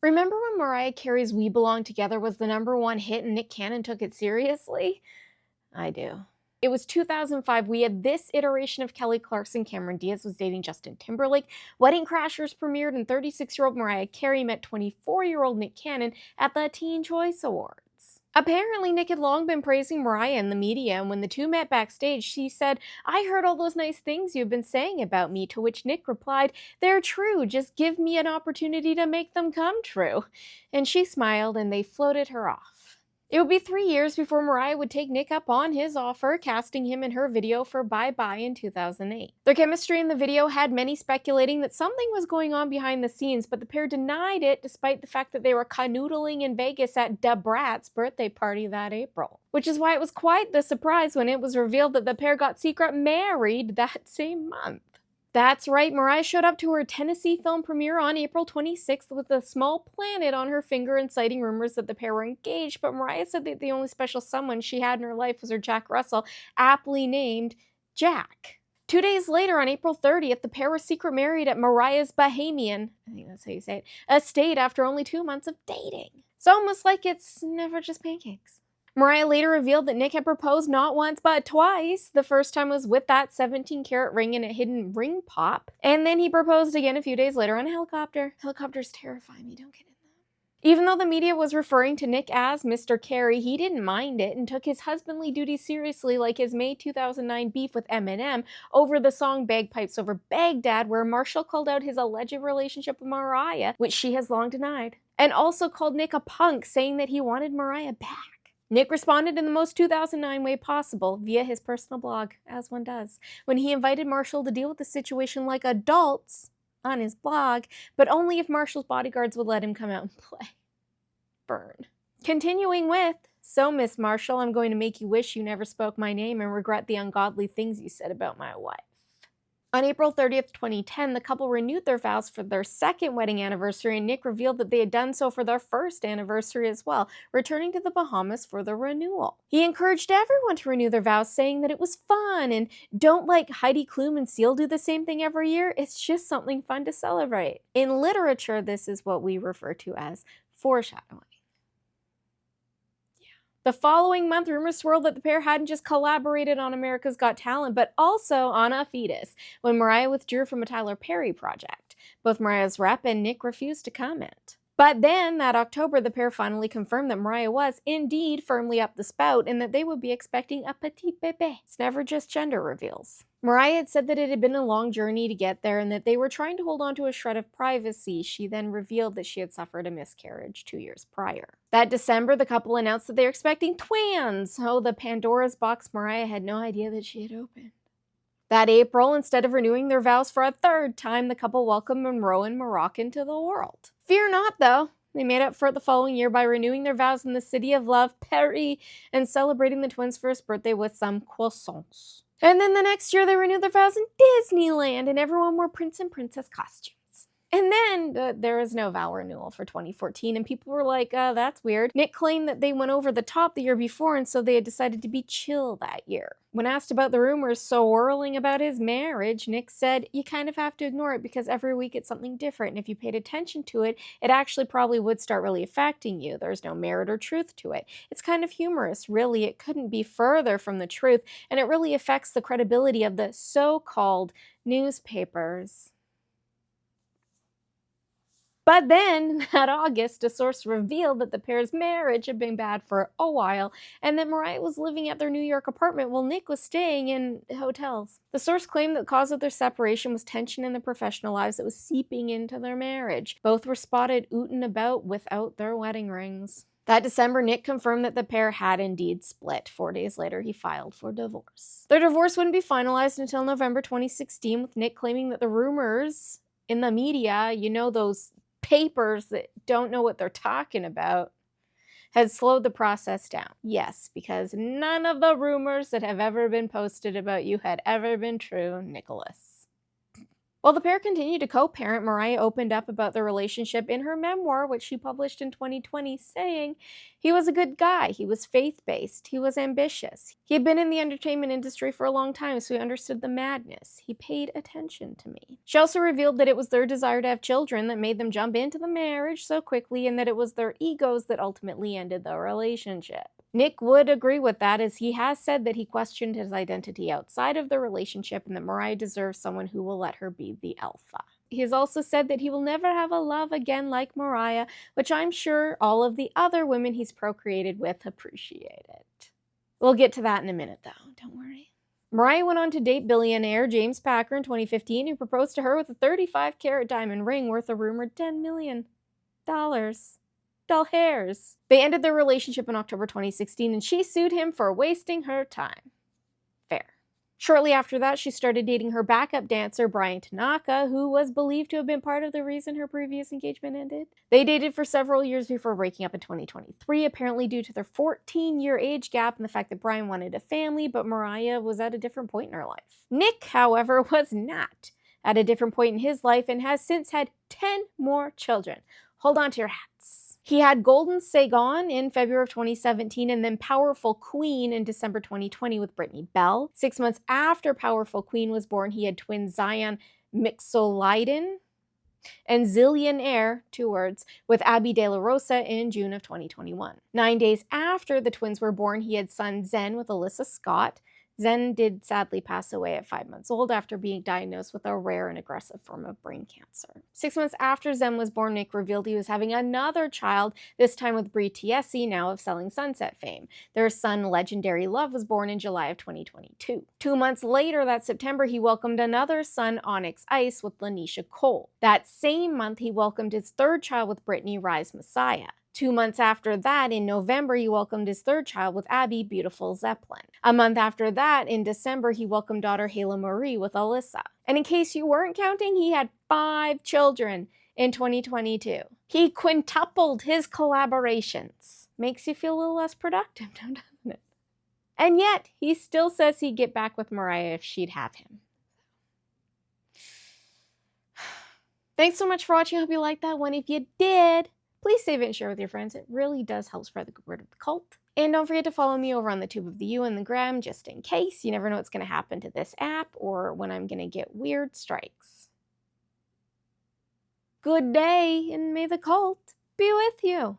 Remember when Mariah Carey's We Belong Together was the #1 hit and Nick Cannon took it seriously? I do. It was 2005. We had this iteration of Kelly Clarkson. Cameron Diaz was dating Justin Timberlake. Wedding Crashers premiered, and 36-year-old Mariah Carey met 24-year-old Nick Cannon at the Teen Choice Awards. Apparently, Nick had long been praising Mariah in the media, and when the two met backstage, she said, "I heard all those nice things you've been saying about me," to which Nick replied, "They're true, just give me an opportunity to make them come true." And she smiled, and they floated her off. It would be 3 years before Mariah would take Nick up on his offer, casting him in her video for Bye Bye in 2008. Their chemistry in the video had many speculating that something was going on behind the scenes, but the pair denied it despite the fact that they were canoodling in Vegas at Da Brat's birthday party that April. Which is why it was quite the surprise when it was revealed that the pair got secret married that same month. That's right, Mariah showed up to her Tennessee film premiere on April 26th with a small planet on her finger, inciting rumors that the pair were engaged, but Mariah said that the only special someone she had in her life was her Jack Russell, aptly named Jack. 2 days later, on April 30th, the pair were secret married at Mariah's Bahamian, I think that's how you say it, estate after only 2 months of dating. It's almost like it's never just pancakes. Mariah later revealed that Nick had proposed not once but twice. The first time was with that 17-carat ring and a hidden ring pop. And then he proposed again a few days later on a helicopter. Helicopters terrify me, don't get in them. Even though the media was referring to Nick as Mr. Carey, he didn't mind it and took his husbandly duties seriously, like his May 2009 beef with Eminem over the song Bagpipes Over Baghdad, where Marshall called out his alleged relationship with Mariah, which she has long denied, and also called Nick a punk, saying that he wanted Mariah back. Nick responded in the most 2009 way possible, via his personal blog, as one does, when he invited Marshall to deal with the situation like adults on his blog, but only if Marshall's bodyguards would let him come out and play. Burn. Continuing with, "So, Miss Marshall, I'm going to make you wish you never spoke my name and regret the ungodly things you said about my wife." On April 30th, 2010, the couple renewed their vows for their second wedding anniversary, and Nick revealed that they had done so for their first anniversary as well, returning to the Bahamas for the renewal. He encouraged everyone to renew their vows, saying that it was fun, and don't like Heidi Klum and Seal do the same thing every year. It's just something fun to celebrate. In literature, this is what we refer to as foreshadowing. The following month, rumors swirled that the pair hadn't just collaborated on America's Got Talent, but also on A Fetus, when Mariah withdrew from a Tyler Perry project. Both Mariah's rep and Nick refused to comment. But then, that October, the pair finally confirmed that Mariah was, indeed, firmly up the spout and that they would be expecting a petit bébé. It's never just gender reveals. Mariah had said that it had been a long journey to get there and that they were trying to hold on to a shred of privacy. She then revealed that she had suffered a miscarriage 2 years prior. That December, the couple announced that they were expecting twins. Oh, the Pandora's box Mariah had no idea that she had opened. That April, instead of renewing their vows for a third time, the couple welcomed Monroe and Moroccan to the world. Fear not, though. They made up for it the following year by renewing their vows in the city of love, Paris, and celebrating the twins' first birthday with some croissants. And then the next year, they renewed their vows in Disneyland, and everyone wore prince and princess costumes. And then there was no vow renewal for 2014, and people were like, that's weird. Nick claimed that they went over the top the year before, and so they had decided to be chill that year. When asked about the rumors swirling about his marriage, Nick said, "You kind of have to ignore it because every week it's something different, and if you paid attention to it, it actually probably would start really affecting you. There's no merit or truth to it. It's kind of humorous, really. It couldn't be further from the truth, and it really affects the credibility of the so-called newspapers." But then, that August, a source revealed that the pair's marriage had been bad for a while, and that Mariah was living at their New York apartment while Nick was staying in hotels. The source claimed that the cause of their separation was tension in their professional lives that was seeping into their marriage. Both were spotted ooting about without their wedding rings. That December, Nick confirmed that the pair had indeed split. 4 days later, he filed for divorce. Their divorce wouldn't be finalized until November 2016, with Nick claiming that the rumors in the media, you know, those papers that don't know what they're talking about, had slowed the process down. Yes, because none of the rumors that have ever been posted about you had ever been true, Nicholas. While the pair continued to co-parent, Mariah opened up about their relationship in her memoir, which she published in 2020, saying, "He was a good guy. He was faith-based. He was ambitious. He had been in the entertainment industry for a long time, so he understood the madness. He paid attention to me." She also revealed that it was their desire to have children that made them jump into the marriage so quickly, and that it was their egos that ultimately ended the relationship. Nick would agree with that, as he has said that he questioned his identity outside of the relationship and that Mariah deserves someone who will let her be the alpha. He has also said that he will never have a love again like Mariah, which I'm sure all of the other women he's procreated with appreciate it. We'll get to that in a minute, though, don't worry. Mariah went on to date billionaire James Packer in 2015, who proposed to her with a 35-carat diamond ring worth a rumored $10 million. Dull hairs. They ended their relationship in October 2016, and she sued him for wasting her time. Fair. Shortly after that, she started dating her backup dancer, Brian Tanaka, who was believed to have been part of the reason her previous engagement ended. They dated for several years before breaking up in 2023, apparently due to their 14-year age gap and the fact that Brian wanted a family, but Mariah was at a different point in her life. Nick, however, was not at a different point in his life and has since had 10 more children. Hold on to your hats. He had Golden Sagon in February of 2017 and then Powerful Queen in December 2020 with Brittany Bell. 6 months after Powerful Queen was born, he had twins Zion Mixolydian and Zillionaire, 2 words, with Abby De La Rosa in June of 2021. 9 days after the twins were born, he had son Zen with Alyssa Scott. Zen did sadly pass away at 5 months old after being diagnosed with a rare and aggressive form of brain cancer. 6 months after Zen was born, Nick revealed he was having another child, this time with Brie Tiesi, now of Selling Sunset fame. Their son, Legendary Love, was born in July of 2022. 2 months later, that September, he welcomed another son, Onyx Ice, with Lanisha Cole. That same month, he welcomed his third child with Brittany Rise Messiah. 2 months after that, in November, he welcomed his third child with Abby Beautiful Zeppelin. A month after that, in December, he welcomed daughter Hayla Marie with Alyssa. And in case you weren't counting, he had 5 children in 2022. He quintupled his collaborations. Makes you feel a little less productive, doesn't it? And yet, he still says he'd get back with Mariah if she'd have him. Thanks so much for watching. I hope you liked that one. If you did, please save it and share with your friends. It really does help spread the word of the cult. And don't forget to follow me over on the Tube of the U and the Gram, just in case. You never know what's going to happen to this app or when I'm going to get weird strikes. Good day, and may the cult be with you.